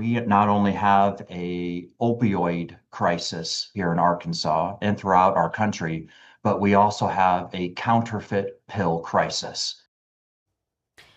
we not only have a opioid crisis here in Arkansas and throughout our country, but we also have a counterfeit pill crisis.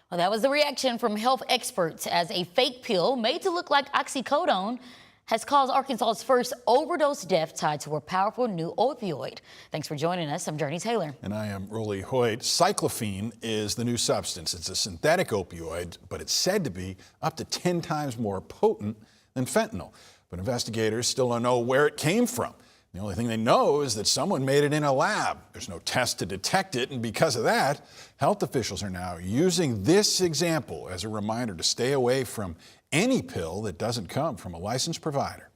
Well, that was the reaction from health experts as a fake pill made to look like oxycodone has caused Arkansas's first overdose death tied to a powerful new opioid. Thanks for joining us. I'm Jurnee Taylor. And I am Hoyt. Cyclophene is the new substance. It's a synthetic opioid, but it's said to be up to 10 times more potent than fentanyl. But investigators still don't know where it came from. The only thing they know is that someone made it in a lab. There's no test to detect it, and because of that, health officials are now using this example as a reminder to stay away from any pill that doesn't come from a licensed provider.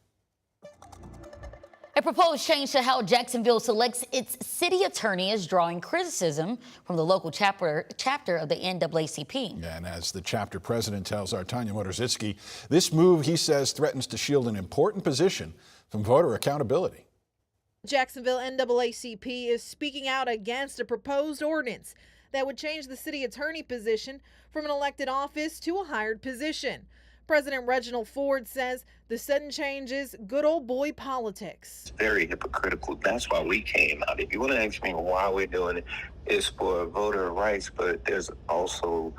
A proposed change to how Jacksonville selects its city attorney is drawing criticism from the local chapter of the NAACP. And as the chapter president tells our Tanya Motorzitsky, this move, he says, threatens to shield an important position from voter accountability. Jacksonville NAACP is speaking out against a proposed ordinance that would change the city attorney position from an elected office to a hired position. President Reginald Ford says the sudden change is good old boy politics. It's very hypocritical. That's why we came out. If you want to ask me why we're doing it, it's for voter rights, but there's also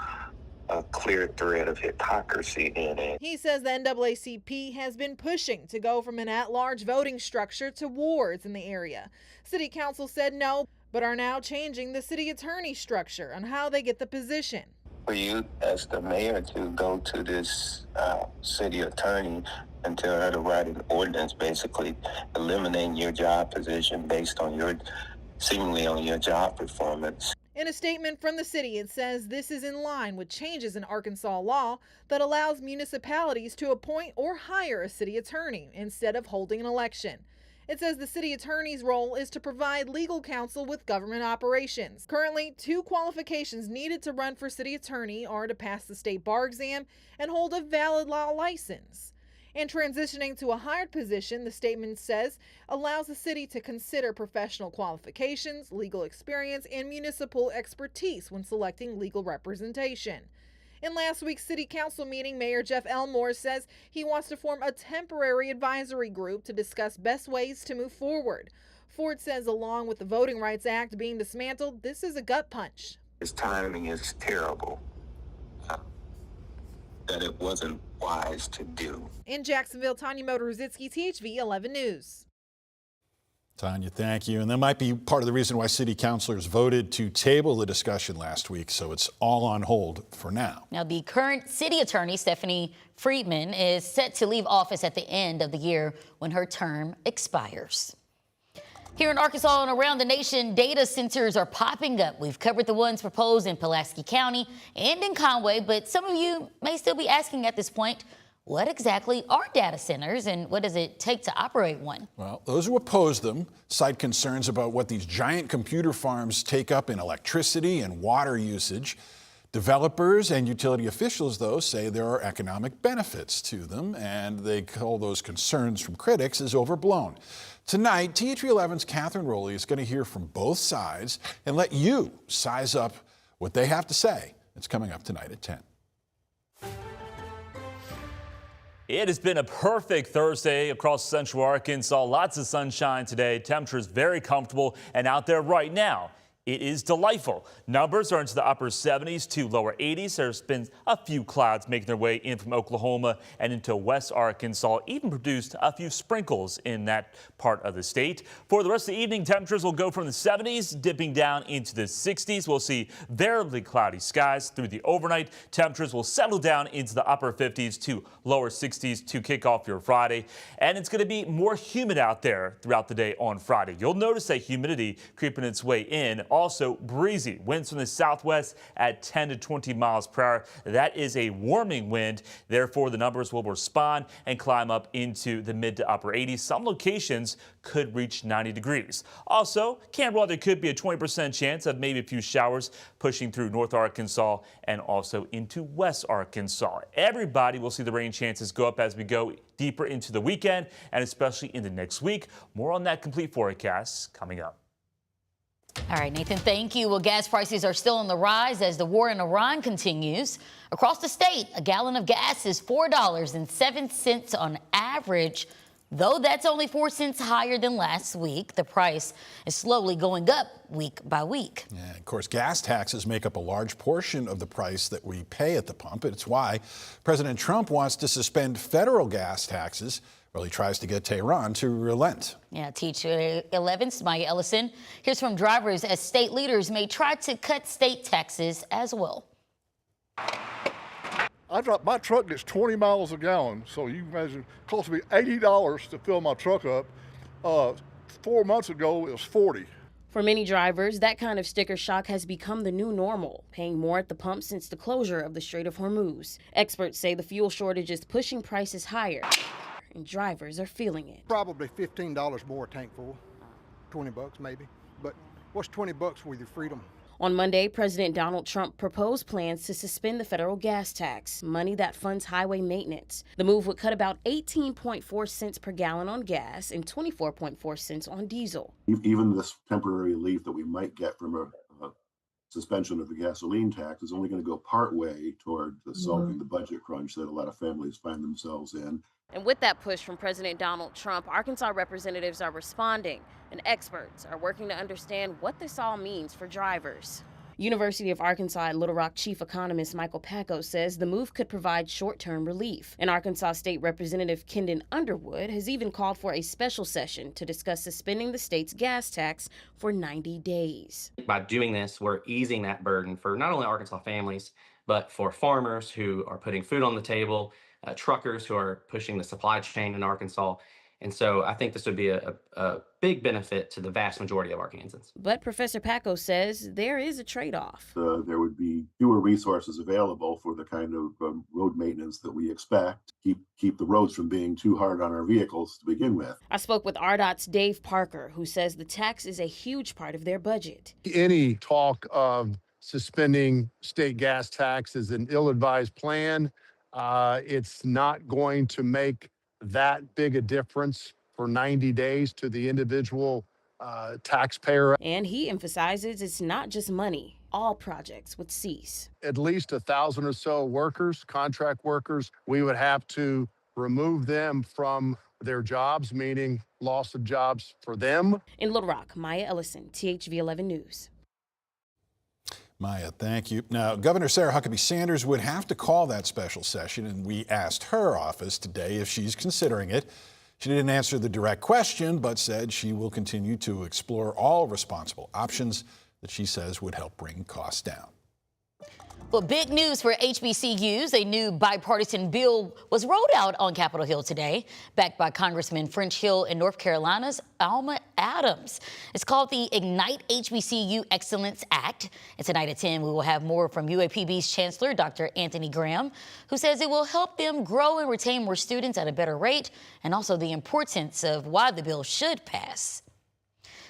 a clear thread of hypocrisy in it. He says the NAACP has been pushing to go from an at-large voting structure to wards in the area. City Council said no, but are now changing the city attorney structure on how they get the position. For you as the mayor to go to this city attorney and tell her to write an ordinance basically eliminating your job position based on your seemingly on your job performance. In a statement from the city, it says this is in line with changes in Arkansas law that allows municipalities to appoint or hire a city attorney instead of holding an election. It says the city attorney's role is to provide legal counsel with government operations. Currently, 2 qualifications needed to run for city attorney are to pass the state bar exam and hold a valid law license. And transitioning to a hired position, the statement says, allows the city to consider professional qualifications, legal experience, and municipal expertise when selecting legal representation. In last week's city council meeting, Mayor Jeff Elmore says he wants to form a temporary advisory group to discuss best ways to move forward. Ford says along with the Voting Rights Act being dismantled, this is a gut punch. His timing is terrible. That it wasn't wise to do. In Jacksonville, Tanya Motorzitsky, THV 11 News. Tanya, thank you. And that might be part of the reason why city councilors voted to table the discussion last week, so it's all on hold for now. Now, the current city attorney, Stephanie Friedman, is set to leave office at the end of the year when her term expires. Here in Arkansas and around the nation, data centers are popping up. We've covered the ones proposed in Pulaski County and in Conway, but some of you may still be asking at this point, what exactly are data centers and what does it take to operate one? Well, those who oppose them cite concerns about what these giant computer farms take up in electricity and water usage. Developers and utility officials, though, say there are economic benefits to them, and they call those concerns from critics as overblown. Tonight, THV 11's Catherine Rowley is going to hear from both sides and let you size up what they have to say. It's coming up tonight at 10. It has been a perfect Thursday across central Arkansas. Lots of sunshine today. Temperatures very comfortable, and out there right now, it is delightful. Numbers are into the upper 70s to lower 80s. There's been a few clouds making their way in from Oklahoma and into West Arkansas, even produced a few sprinkles in that part of the state. For the rest of the evening, temperatures will go from the 70s, dipping down into the 60s. We'll see variably cloudy skies through the overnight. Temperatures will settle down into the upper 50s to lower 60s to kick off your Friday. And it's going to be more humid out there throughout the day on Friday. You'll notice that humidity creeping its way in. Also breezy. Winds from the southwest at 10 to 20 miles per hour. That is a warming wind. Therefore, the numbers will respond and climb up into the mid to upper 80s. Some locations could reach 90 degrees. Also, Campbell, there could be a 20% chance of maybe a few showers pushing through North Arkansas and also into West Arkansas. Everybody will see the rain chances go up as we go deeper into the weekend and especially into next week. More on that complete forecast coming up. All right, Nathan, thank you. Well, gas prices are still on the rise as the war in Iran continues. Across the state, a gallon of gas is $4.07 on average. Though that's only 4 cents higher than last week, the price is slowly going up week by week. Yeah, of course, gas taxes make up a large portion of the price that we pay at the pump. It's why President Trump wants to suspend federal gas taxes. Well, he tries to get Tehran to relent. Yeah, Teacher 11's Maya Ellison hears from drivers as state leaders may try to cut state taxes as well. My truck gets 20 miles a gallon, so you imagine it cost me $80 to fill my truck up. 4 months ago, it was $40. For many drivers, that kind of sticker shock has become the new normal, paying more at the pump since the closure of the Strait of Hormuz. Experts say the fuel shortage is pushing prices higher, and drivers are feeling it. Probably $15 more a tank full, 20 bucks maybe. But what's 20 bucks with your freedom? On Monday, President Donald Trump proposed plans to suspend the federal gas tax, money that funds highway maintenance. The move would cut about 18.4 cents per gallon on gas and 24.4 cents on diesel. Even this temporary relief that we might get from a suspension of the gasoline tax is only going to go part way toward solving the budget crunch that a lot of families find themselves in. And with that push from President Donald Trump, Arkansas representatives are responding, and experts are working to understand what this all means for drivers. University of Arkansas at Little Rock chief economist Michael Packo says the move could provide short-term relief. And Arkansas State Representative Kendon Underwood has even called for a special session to discuss suspending the state's gas tax for 90 days. By doing this, we're easing that burden for not only Arkansas families, but for farmers who are putting food on the table, truckers who are pushing the supply chain in Arkansas. And so I think this would be a big benefit to the vast majority of Arkansans. But Professor Packo says there is a trade-off. There would be fewer resources available for the kind of road maintenance that we expect. Keep the roads from being too hard on our vehicles to begin with. I spoke with RDOT's Dave Parker, who says the tax is a huge part of their budget. Any talk of suspending state gas tax is an ill-advised plan. It's not going to make that big a difference for 90 days to the individual taxpayer. And he emphasizes it's not just money. All projects would cease. At least 1,000 or so workers, contract workers, we would have to remove them from their jobs, meaning loss of jobs for them. In Little Rock, Maya Ellison, THV 11 News. Maya, thank you. Now, Governor Sarah Huckabee Sanders would have to call that special session, and we asked her office today if she's considering it. She didn't answer the direct question, but said she will continue to explore all responsible options that she says would help bring costs down. Well, big news for HBCUs. A new bipartisan bill was rolled out on Capitol Hill today, backed by Congressman French Hill and North Carolina's Alma Adams. It's called the Ignite HBCU Excellence Act. And tonight at 10, we will have more from UAPB's Chancellor, Dr. Anthony Graham, who says it will help them grow and retain more students at a better rate, and also the importance of why the bill should pass.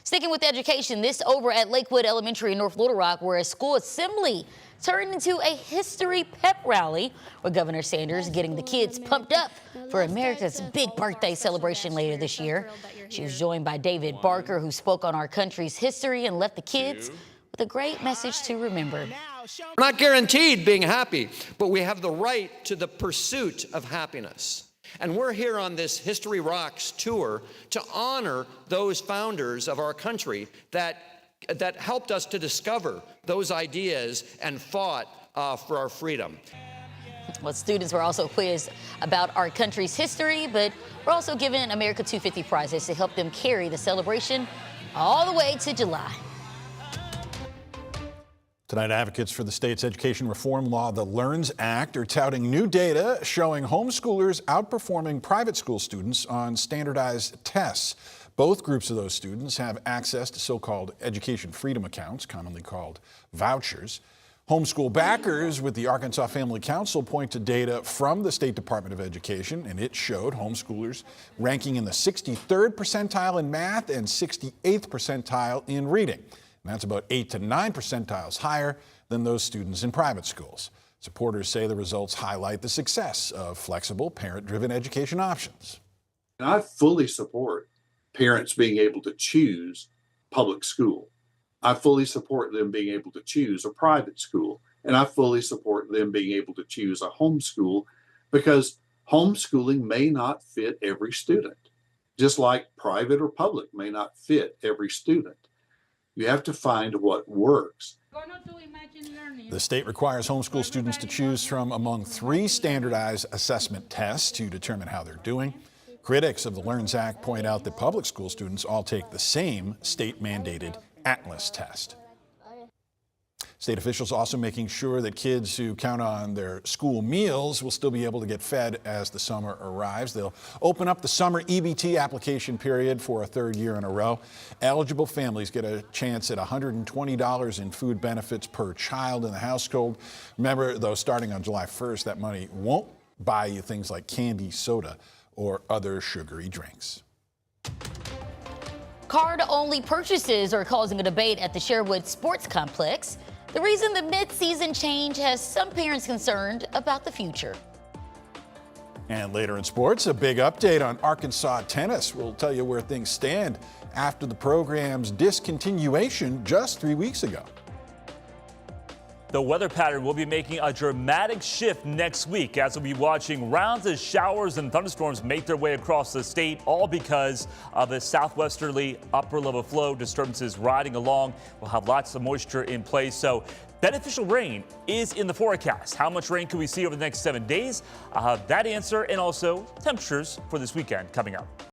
Sticking with education, this over at Lakewood Elementary in North Little Rock, where a school assembly turned into a history pep rally, with Governor Sanders getting the kids pumped up for America's big birthday celebration later this year. She was joined by David Barker, who spoke on our country's history and left the kids with a great message to remember. We're not guaranteed being happy, but we have the right to the pursuit of happiness. And we're here on this History Rocks tour to honor those founders of our country that helped us to discover those ideas and fought for our freedom. Well, students were also quizzed about our country's history, but we're also given America 250 prizes to help them carry the celebration all the way to July. Tonight, advocates for the state's education reform law, the LEARNS Act, are touting new data showing homeschoolers outperforming private school students on standardized tests. Both groups of those students have access to so-called education freedom accounts, commonly called vouchers. Homeschool backers with the Arkansas Family Council point to data from the State Department of Education, and it showed homeschoolers ranking in the 63rd percentile in math and 68th percentile in reading. And that's about 8 to 9 percentiles higher than those students in private schools. Supporters say the results highlight the success of flexible, parent-driven education options. I fully support parents being able to choose public school. I fully support them being able to choose a private school, and I fully support them being able to choose a homeschool, because homeschooling may not fit every student, just like private or public may not fit every student. You have to find what works. The state requires homeschool students to choose from among 3 standardized assessment tests to determine how they're doing. Critics of the LEARNS Act point out that public school students all take the same state-mandated Atlas test. State officials also making sure that kids who count on their school meals will still be able to get fed as the summer arrives. They'll open up the summer EBT application period for a 3rd year in a row. Eligible families get a chance at $120 in food benefits per child in the household. Remember, though, starting on July 1st, that money won't buy you things like candy, soda, or other sugary drinks. Card-only purchases are causing a debate at the Sherwood Sports Complex. The reason the mid-season change has some parents concerned about the future. And later in sports, a big update on Arkansas tennis. We'll tell you where things stand after the program's discontinuation just 3 weeks ago. The weather pattern will be making a dramatic shift next week as we'll be watching rounds of showers and thunderstorms make their way across the state, all because of a southwesterly upper level flow disturbances riding along. We'll have lots of moisture in place, so beneficial rain is in the forecast. How much rain can we see over the next 7 days? I'll have that answer and also temperatures for this weekend coming up.